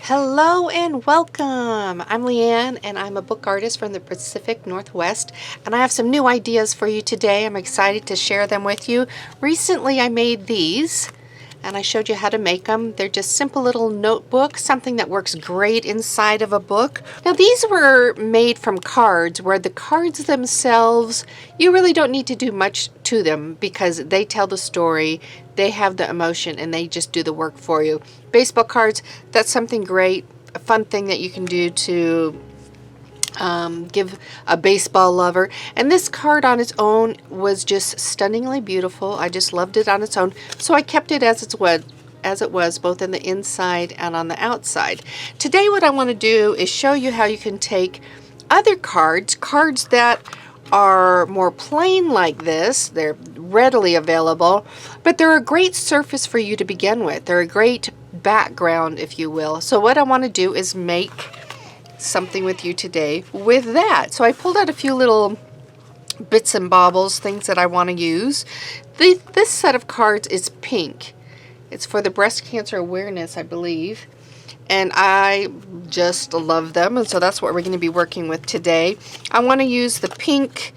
Hello and welcome. I'm Leanne and I'm a book artist from the Pacific Northwest, and I have some new ideas for you today. I'm excited to share them with you. Recently I made these and I showed you how to make them. They're just simple little notebooks, something that works great inside of a book. Now these were made from cards, where the cards themselves, you really don't need to do much to them because they tell the story, they have the emotion, and they just do the work for you. Baseball cards, that's something great, a fun thing that you can do to give a baseball lover. And this card on its own was just stunningly beautiful. I just loved it on its own, so I kept it as it was both in the inside and on the outside. Today what I want to do is show you how you can take other cards that are more plain like this. They're readily available, but they're a great surface for you to begin with. They're a great background, if you will. So what I want to do is make something with you today with that. So I pulled out a few little bits and baubles, things that I want to use. This set of cards is pink. It's for the breast cancer awareness, I believe. And I just love them, and so that's what we're going to be working with today. I want to use the pink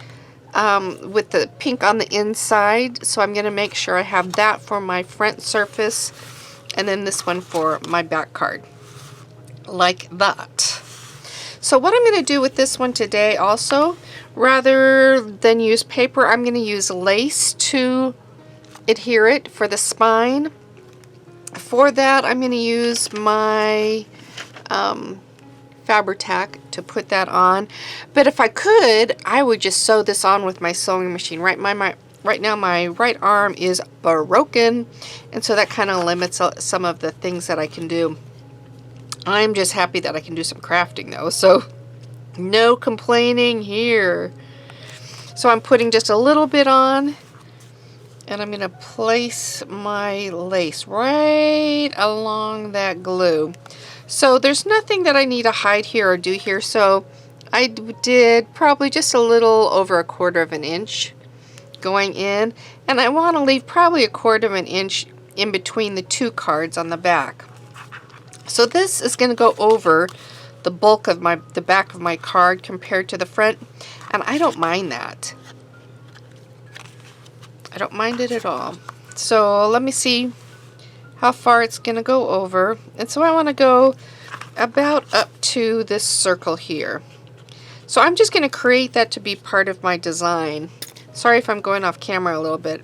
with the pink on the inside, so I'm going to make sure I have that for my front surface, and then this one for my back card, like that. So what I'm going to do with this one today also, rather than use paper, I'm going to use lace to adhere it for the spine. For that, I'm going to use my Fabri-Tac to put that on. But if I could, I would just sew this on with my sewing machine. Right now my right arm is broken, and so that kind of limits some of the things that I can do. I'm just happy that I can do some crafting though, so no complaining here. So I'm putting just a little bit on, and I'm going to place my lace right along that glue. So there's nothing that I need to hide here or do here, so I did probably just a little over 1/4 of an inch going in, and I want to leave probably 1/4 of an inch in between the two cards on the back. So this is going to go over the bulk of the back of my card compared to the front, and I don't mind that. I don't mind it at all. So let me see how far it's going to go over. And so I want to go about up to this circle here. So I'm just going to create that to be part of my design. Sorry if I'm going off camera a little bit.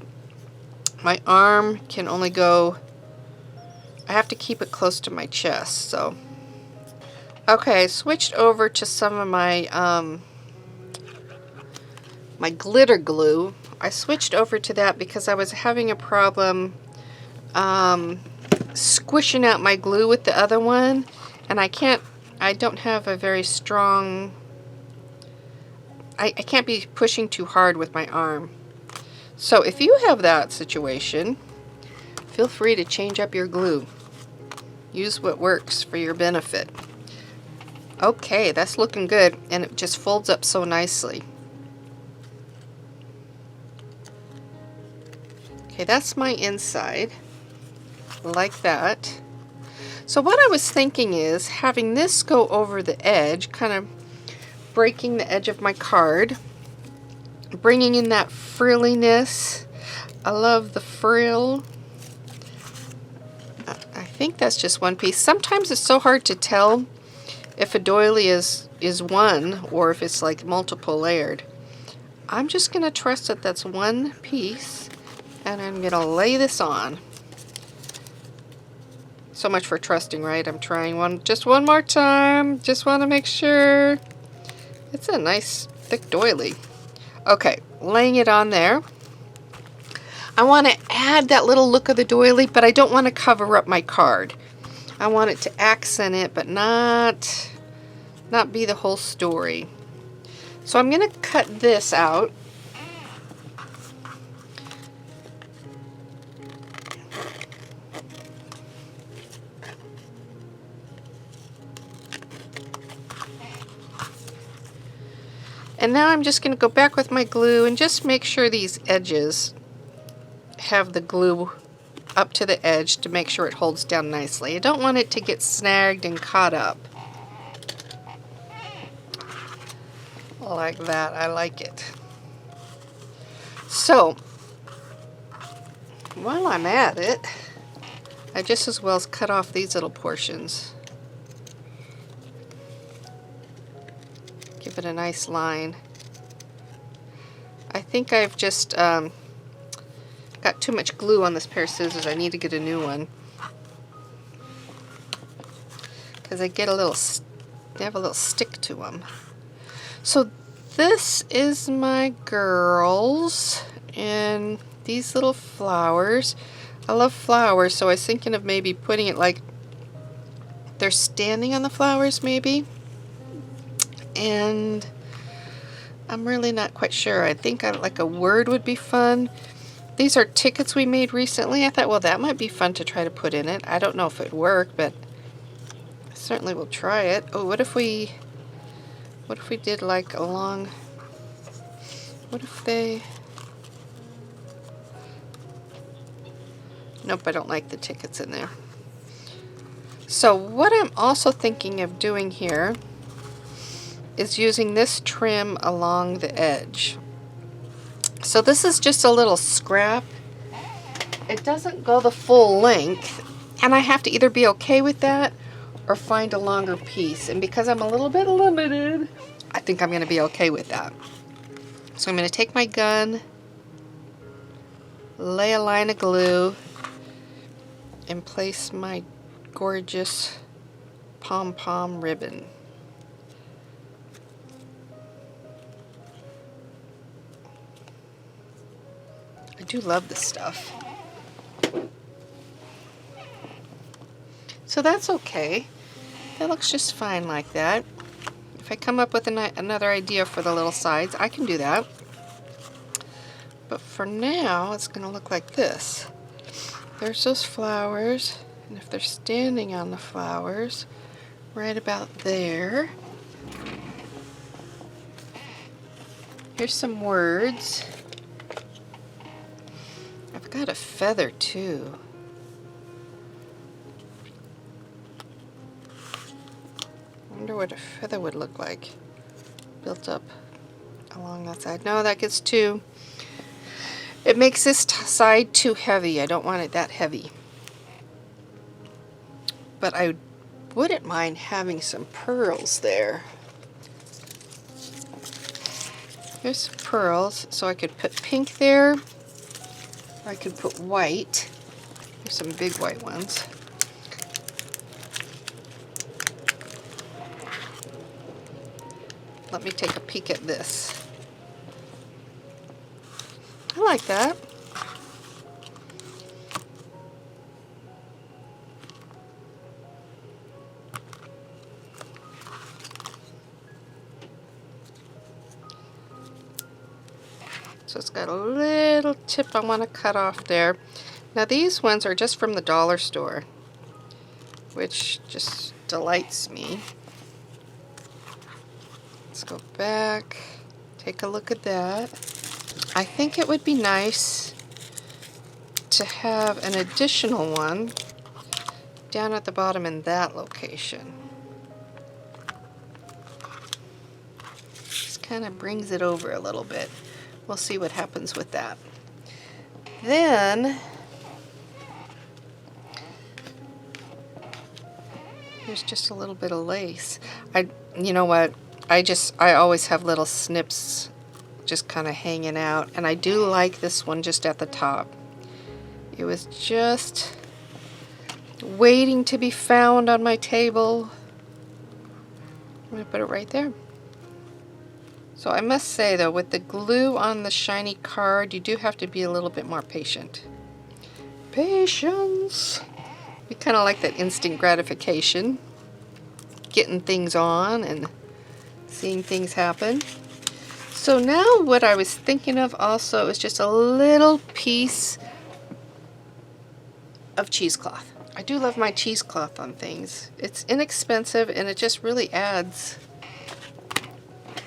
My arm can only go, I have to keep it close to my chest. So okay, I switched over to some of my my glitter glue. I switched over to that because I was having a problem squishing out my glue with the other one, and I don't have a very strong, I can't be pushing too hard with my arm. So if you have that situation, feel free to change up your glue. Use what works for your benefit. Okay, that's looking good, and it just folds up so nicely. Okay, that's my inside, like that. So what I was thinking is having this go over the edge, kind of breaking the edge of my card, bringing in that frilliness. I love the frill. I think that's just one piece. Sometimes it's so hard to tell if a doily is one or if it's like multiple layered. I'm just going to trust that that's one piece, and I'm going to lay this on. So much for trusting, right? I'm trying just one more time. Just want to make sure. It's a nice thick doily. Okay, laying it on there. I want to add that little look of the doily, but I don't want to cover up my card. I want it to accent it, but not be the whole story. So I'm going to cut this out. And now I'm just going to go back with my glue and just make sure these edges have the glue up to the edge to make sure it holds down nicely. I don't want it to get snagged and caught up. Like that. I like it. So, while I'm at it, I just as well as cut off these little portions. Give it a nice line. I think I've just got too much glue on this pair of scissors. I need to get a new one. Because they get a little, they have a little stick to them. So this is my girls and these little flowers. I love flowers, so I was thinking of maybe putting it like they're standing on the flowers maybe. And I'm really not quite sure. I think like a word would be fun. These are tickets we made recently. I thought, well, that might be fun to try to put in it. I don't know if it'd work, but I certainly will try it. Oh, what if we did like along, what if they, nope, I don't like the tickets in there. So what I'm also thinking of doing here is using this trim along the edge. So this is just a little scrap. It doesn't go the full length, and I have to either be okay with that or find a longer piece. And because I'm a little bit limited, I think I'm going to be okay with that. So I'm going to take my gun, lay a line of glue, and place my gorgeous pom-pom ribbon. I do love this stuff. So that's okay. That looks just fine like that. If I come up with another idea for the little sides, I can do that. But for now, it's going to look like this. There's those flowers, and if they're standing on the flowers, right about there. Here's some words. I've got a feather too. I wonder what a feather would look like built up along that side. No, that gets too, it makes this side too heavy. I don't want it that heavy. But I wouldn't mind having some pearls there. Here's some pearls, so I could put pink there. I could put white. Here's some big white ones. Let me take a peek at this. I like that. So it's got a little tip I want to cut off there. Now these ones are just from the dollar store, which just delights me. Let's go back, take a look at that. I think it would be nice to have an additional one down at the bottom in that location. Just kind of brings it over a little bit. We'll see what happens with that. Then, here's just a little bit of lace. You know what? I always have little snips just kind of hanging out, and I do like this one just at the top. It was just waiting to be found on my table. I'm going to put it right there. So I must say though, with the glue on the shiny card, you do have to be a little bit more patient. Patience! We kind of like that instant gratification. Getting things on and seeing things happen. So now what I was thinking of also is just a little piece of cheesecloth. I do love my cheesecloth on things. It's inexpensive and it just really adds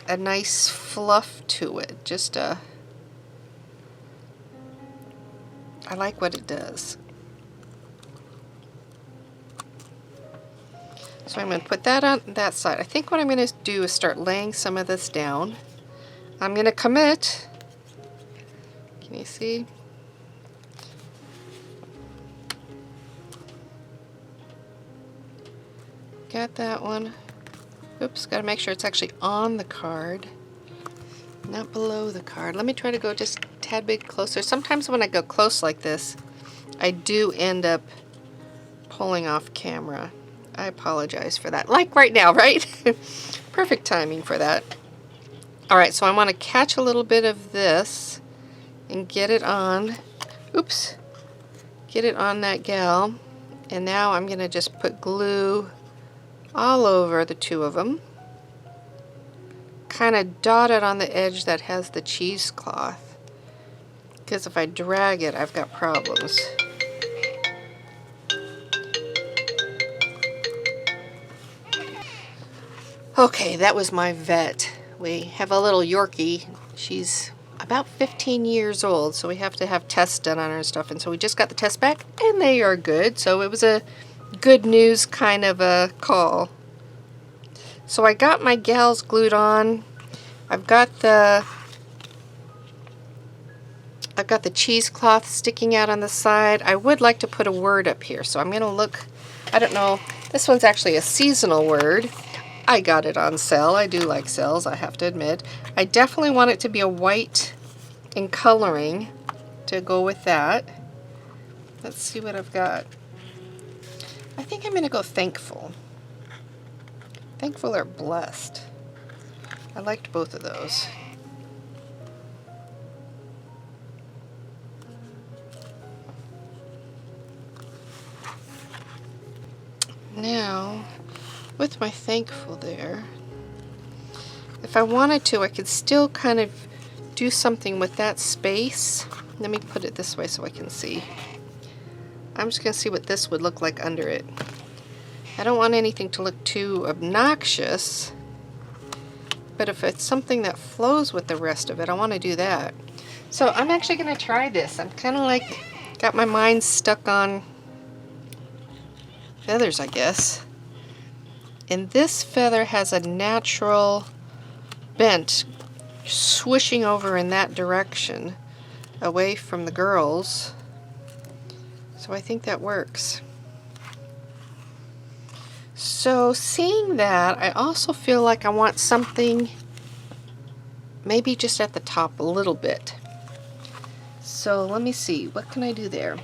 a nice fluff to it. Just I like what it does. So I'm going to put that on that side. I think what I'm going to do is start laying some of this down. I'm going to commit. Can you see? Got that one. Oops, got to make sure it's actually on the card, not below the card. Let me try to go just a tad bit closer. Sometimes when I go close like this, I do end up pulling off camera. I apologize for that. Like right now, right? Perfect timing for that. Alright, so I want to catch a little bit of this and get it on. Oops. Get it on that gal. And now I'm going to just put glue all over the two of them. Kind of dot it on the edge that has the cheesecloth. Because if I drag it, I've got problems. Okay, that was my vet. We have a little Yorkie. She's about 15 years old, so we have to have tests done on her and stuff. And so we just got the tests back, and they are good. So it was a good news kind of a call. So I got my gals glued on. I've got the cheesecloth sticking out on the side. I would like to put a word up here, so I'm going to look. I don't know. This one's actually a seasonal word. I got it on sale. I do like sales, I have to admit. I definitely want it to be a white in coloring to go with that. Let's see what I've got. I think I'm going to go thankful. Thankful or blessed. I liked both of those. Now, with my thankful there, if I wanted to, I could still kind of do something with that space. Let me put it this way so I can see. I'm just going to see what this would look like under it. I don't want anything to look too obnoxious, but if it's something that flows with the rest of it, I want to do that. So I'm actually going to try this. I'm kind of like got my mind stuck on feathers, I guess. And this feather has a natural bent swishing over in that direction away from the girls. So I think that works. So seeing that, I also feel like I want something maybe just at the top a little bit. So let me see, what can I do there?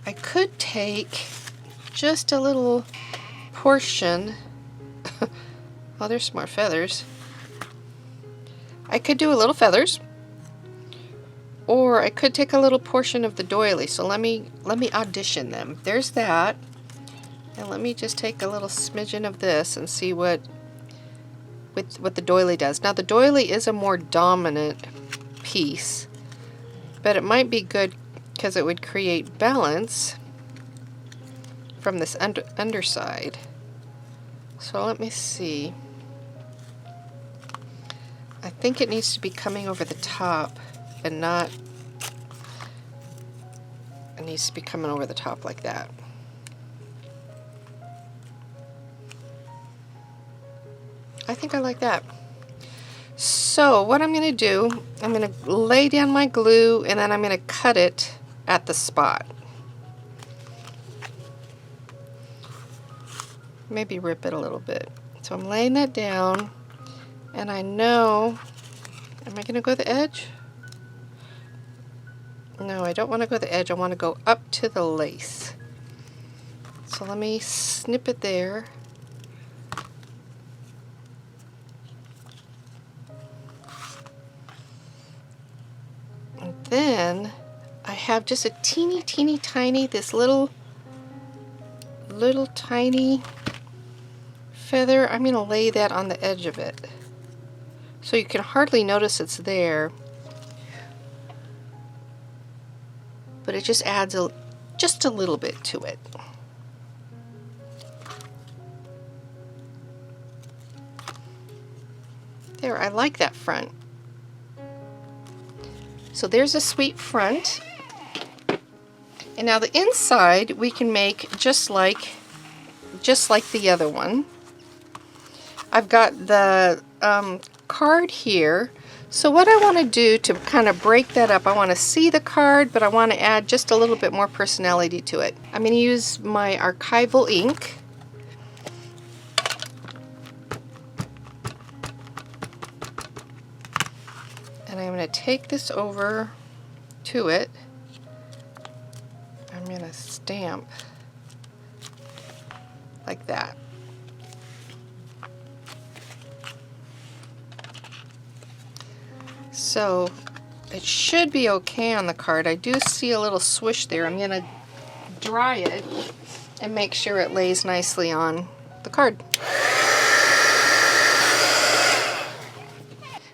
I could take just a little portion. Oh, there's some more feathers. I could do a little feathers, or I could take a little portion of the doily. So let me audition them. There's that, and let me just take a little smidgen of this and see what the doily does. Now the doily is a more dominant piece, but it might be good because it would create balance from this underside. So let me see. I think it needs to be coming over the top and not, it needs to be coming over the top like that. I think I like that. So what I'm going to do, I'm going to lay down my glue and then I'm going to cut it at the spot. Maybe rip it a little bit. So I'm laying that down, and I know, am I going to go the edge? No, I don't want to go the edge. I want to go up to the lace. So let me snip it there. And then I have just a teeny tiny, this little tiny feather. I'm going to lay that on the edge of it. So you can hardly notice it's there. But it just adds just a little bit to it. There, I like that front. So there's a sweet front. And now the inside we can make just like the other one. I've got the card here. So what I want to do to kind of break that up, I want to see the card, but I want to add just a little bit more personality to it. I'm going to use my archival ink. And I'm going to take this over to it. I'm going to stamp like that. So it should be okay on the card. I do see a little swish there. I'm going to dry it and make sure it lays nicely on the card.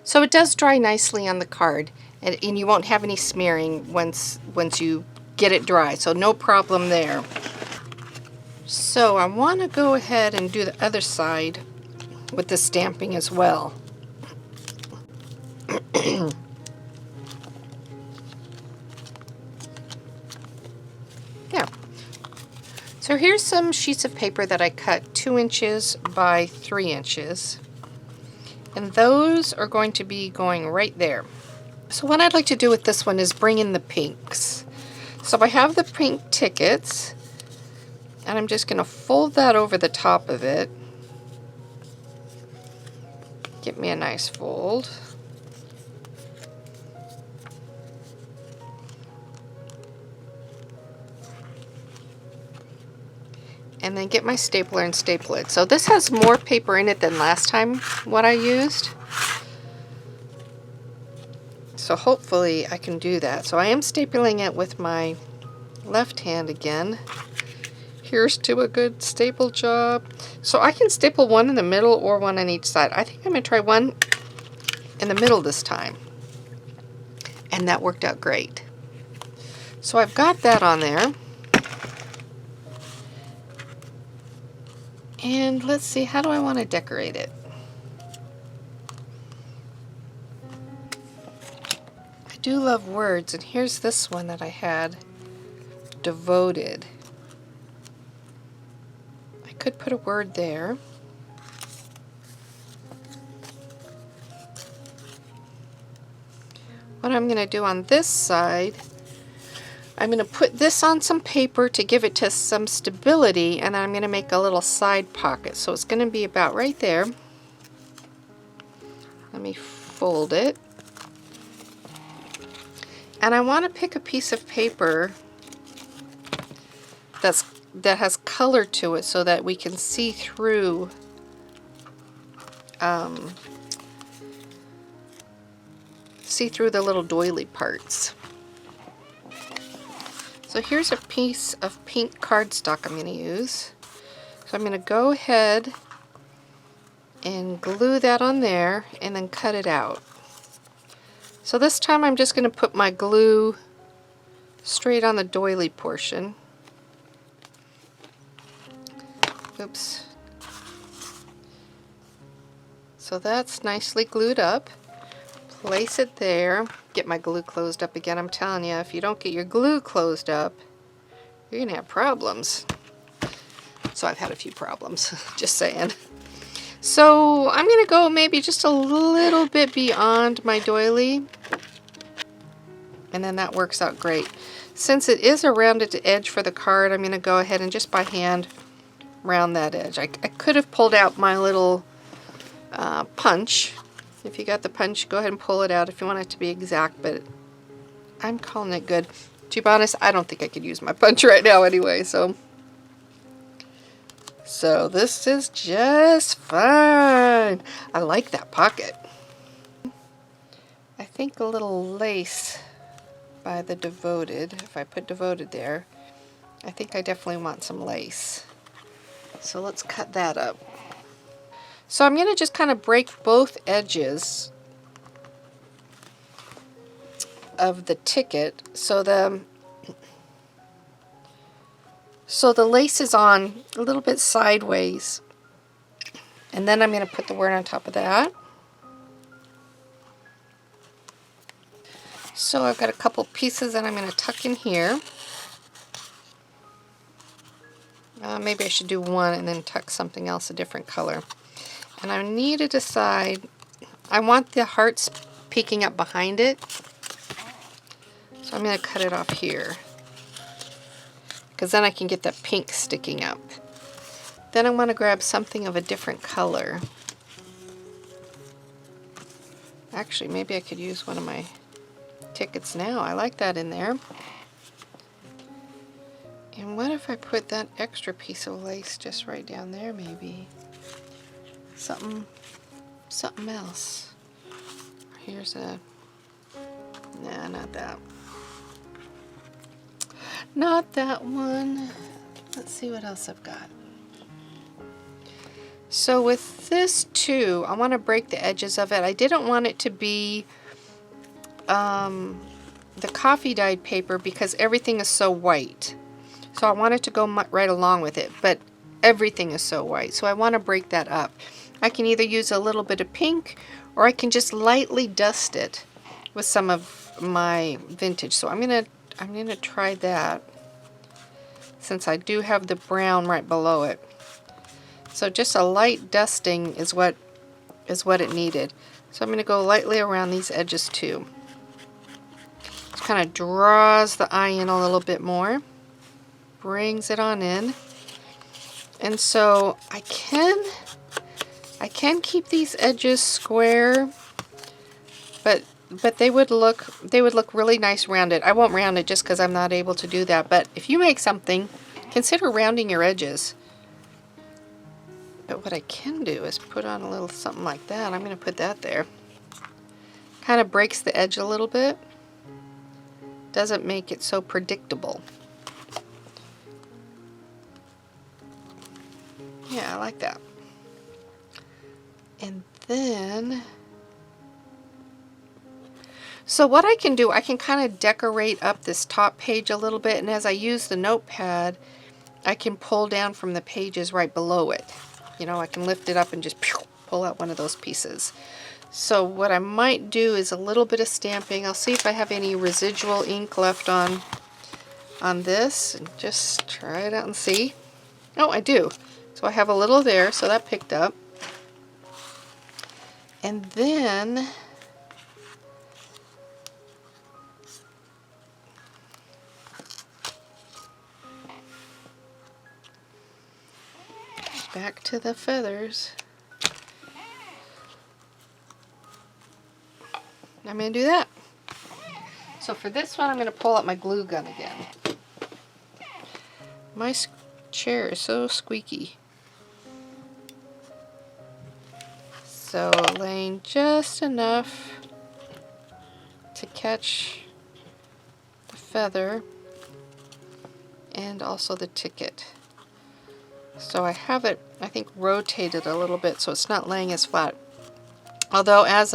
So it does dry nicely on the card, and you won't have any smearing once you get it dry, so no problem there. So I want to go ahead and do the other side with the stamping as well. Yeah. So here's some sheets of paper that I cut 2 inches by 3 inches. And those are going to be going right there. So what I'd like to do with this one is bring in the pinks. So I have the pink tickets, and I'm just going to fold that over the top of it. Get me a nice fold. And then get my stapler and staple it. So this has more paper in it than last time what I used. So hopefully I can do that. So I am stapling it with my left hand again. Here's to a good staple job. So I can staple one in the middle or one on each side. I think I'm going to try one in the middle this time. And that worked out great. So I've got that on there. And let's see, how do I want to decorate it? I do love words, and here's this one that I had, devoted. I could put a word there. What I'm going to do on this side, I'm going to put this on some paper to give it to some stability, and then I'm going to make a little side pocket. So it's going to be about right there. Let me fold it. And I want to pick a piece of paper that has color to it so that we can see through the little doily parts. So here's a piece of pink cardstock I'm going to use. So I'm going to go ahead and glue that on there and then cut it out. So this time I'm just going to put my glue straight on the doily portion. Oops. So that's nicely glued up. Place it there. Get my glue closed up again. I'm telling you, if you don't get your glue closed up, you're going to have problems. So I've had a few problems, just saying. So I'm going to go maybe just a little bit beyond my doily. And then that works out great. Since it is a rounded edge for the card, I'm going to go ahead and just by hand round that edge. I could have pulled out my little punch. If you got the punch, go ahead and pull it out if you want it to be exact, but I'm calling it good. To be honest, I don't think I could use my punch right now anyway, so this is just fine. I like that pocket. I think a little lace by the devoted, if I put devoted there, I think I definitely want some lace. So let's cut that up. So I'm going to just kind of break both edges of the ticket so the lace is on a little bit sideways, and then I'm going to put the word on top of that. So I've got a couple pieces that I'm going to tuck in here. Maybe I should do one and then tuck something else a different color. And I need to decide, I want the hearts peeking up behind it. So I'm going to cut it off here, because then I can get that pink sticking up. Then I want to grab something of a different color. Actually, maybe I could use one of my tickets now. I like that in there. And what if I put that extra piece of lace just right down there, maybe? Something else. Here's a... Nah, not that. Not that one. Let's see what else I've got. So with this too, I want to break the edges of it. I didn't want it to be the coffee dyed paper because everything is so white. So I want it to go right along with it, but everything is so white. So I want to break that up. I can either use a little bit of pink or I can just lightly dust it with some of my vintage. So I'm gonna try that, since I do have the brown right below it. So just a light dusting is what it needed. So I'm going to go lightly around these edges too. It kind of draws the eye in a little bit more, brings it on in. And so I can keep these edges square, but they would look really nice rounded. I won't round it just because I'm not able to do that. But if you make something, consider rounding your edges. But what I can do is put on a little something like that. I'm going to put that there. Kind of breaks the edge a little bit. Doesn't make it so predictable. Yeah, I like that. And then... So what I can do, I can kind of decorate up this top page a little bit. And as I use the notepad, I can pull down from the pages right below it. You know, I can lift it up and just pull out one of those pieces. So what I might do is a little bit of stamping. I'll see if I have any residual ink left on this, and just try it out and see. Oh, I do. So I have a little there, so that picked up. And then back to the feathers. I'm going to do that. So for this one, I'm going to pull out my glue gun again. My chair is so squeaky. So laying just enough to catch the feather and also the ticket. So I have it, I think, rotated a little bit so it's not laying as flat. Although as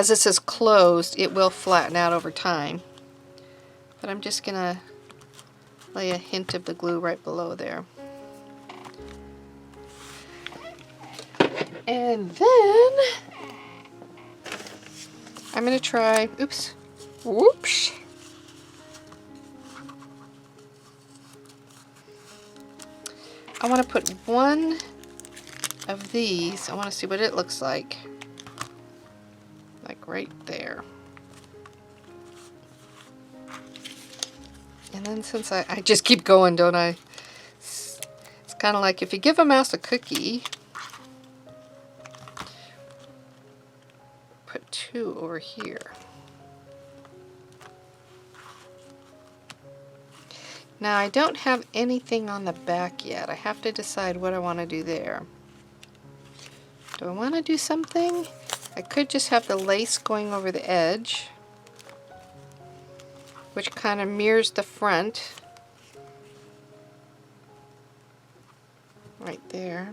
this is closed, it will flatten out over time. But I'm just going to lay a hint of the glue right below there. And then I'm going to try, whoops. I want to put one of these, I want to see what it looks like right there. And then since I just keep going, don't I? It's kind of like if you give a mouse a cookie, put two over here. Now I don't have anything on the back yet. I have to decide what I want to do there. Do I want to do something? I could just have the lace going over the edge, which kind of mirrors the front. Right there.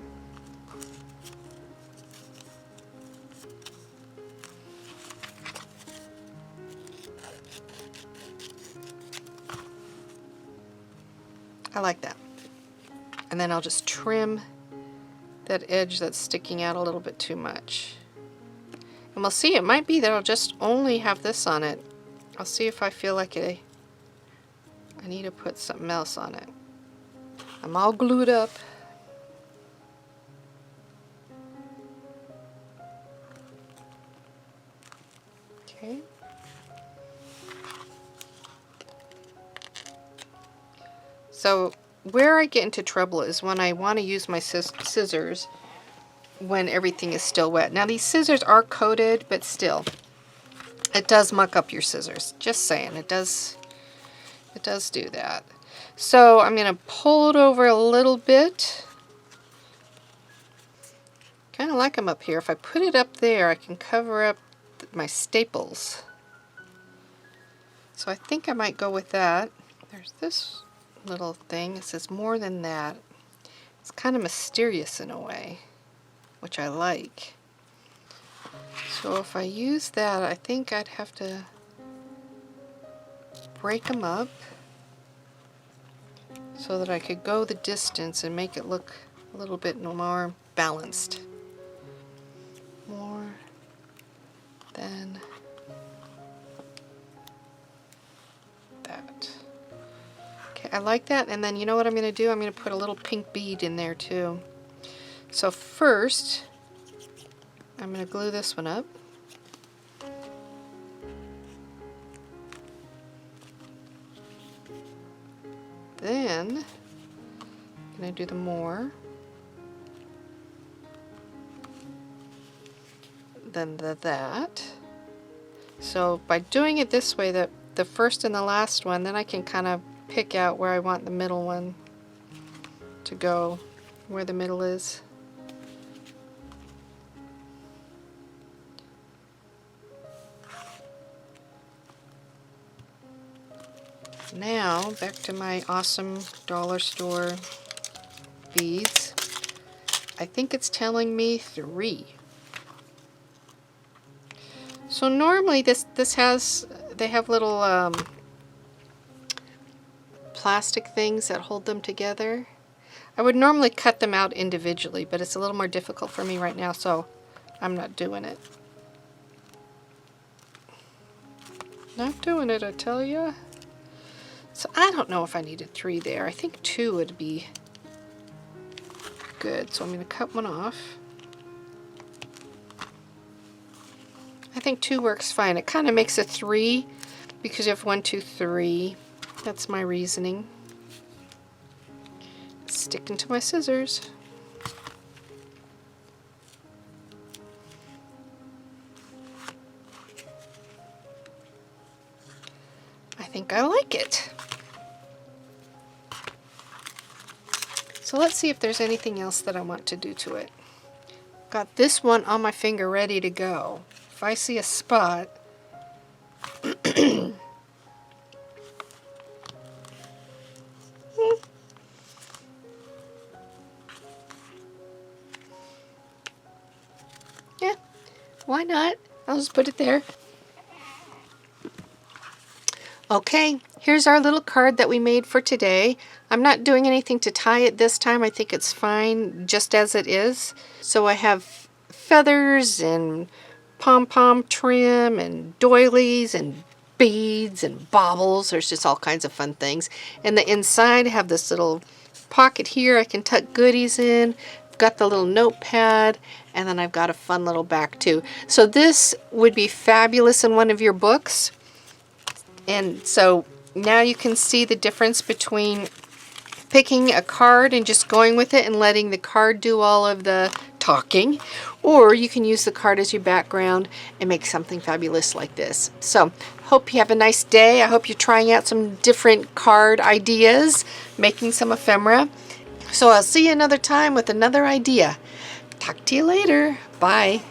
I like that. And then I'll just trim that edge that's sticking out a little bit too much. And we'll see, it might be that I'll just only have this on it. I'll see if I feel like I need to put something else on it. I'm all glued up. Okay. So where I get into trouble is when I want to use my scissors when everything is still wet. Now these scissors are coated, but still, it does muck up your scissors. Just saying, it does do that. So I'm going to pull it over a little bit. Kind of like them up here. If I put it up there, I can cover up my staples. So I think I might go with that. There's this little thing. It says more than that. It's kind of mysterious in a way, which I like. So if I use that, I think I'd have to break them up so that I could go the distance and make it look a little bit more balanced. More than that. Okay, I like that. And then you know what I'm going to do? I'm going to put a little pink bead in there too. So first, I'm going to glue this one up. Then I'm going to do the more. Then that. So by doing it this way, the first and the last one, then I can kind of pick out where I want the middle one to go, where the middle is. Now, back to my awesome dollar store beads. I think it's telling me 3. So normally they have little plastic things that hold them together. I would normally cut them out individually, but it's a little more difficult for me right now, so I'm not doing it. Not doing it, I tell ya. So I don't know if I needed 3 there. I think 2 would be good. So I'm going to cut one off. I think 2 works fine. It kind of makes a 3 because you have 1, 2, 3. That's my reasoning. Sticking to my scissors. I think I like it. So let's see if there's anything else that I want to do to it. Got this one on my finger ready to go. If I see a spot, yeah, why not? I'll just put it there. Okay, here's our little card that we made for today. I'm not doing anything to tie it this time. I think it's fine just as it is. So I have feathers and pom-pom trim and doilies and beads and baubles. There's just all kinds of fun things. And the inside I have this little pocket here I can tuck goodies in. I've got the little notepad, and then I've got a fun little back too. So this would be fabulous in one of your books. And so now you can see the difference between picking a card and just going with it and letting the card do all of the talking, or you can use the card as your background and make something fabulous like this. So hope you have a nice day. I hope you're trying out some different card ideas, making some ephemera. So I'll see you another time with another idea. Talk to you later. Bye.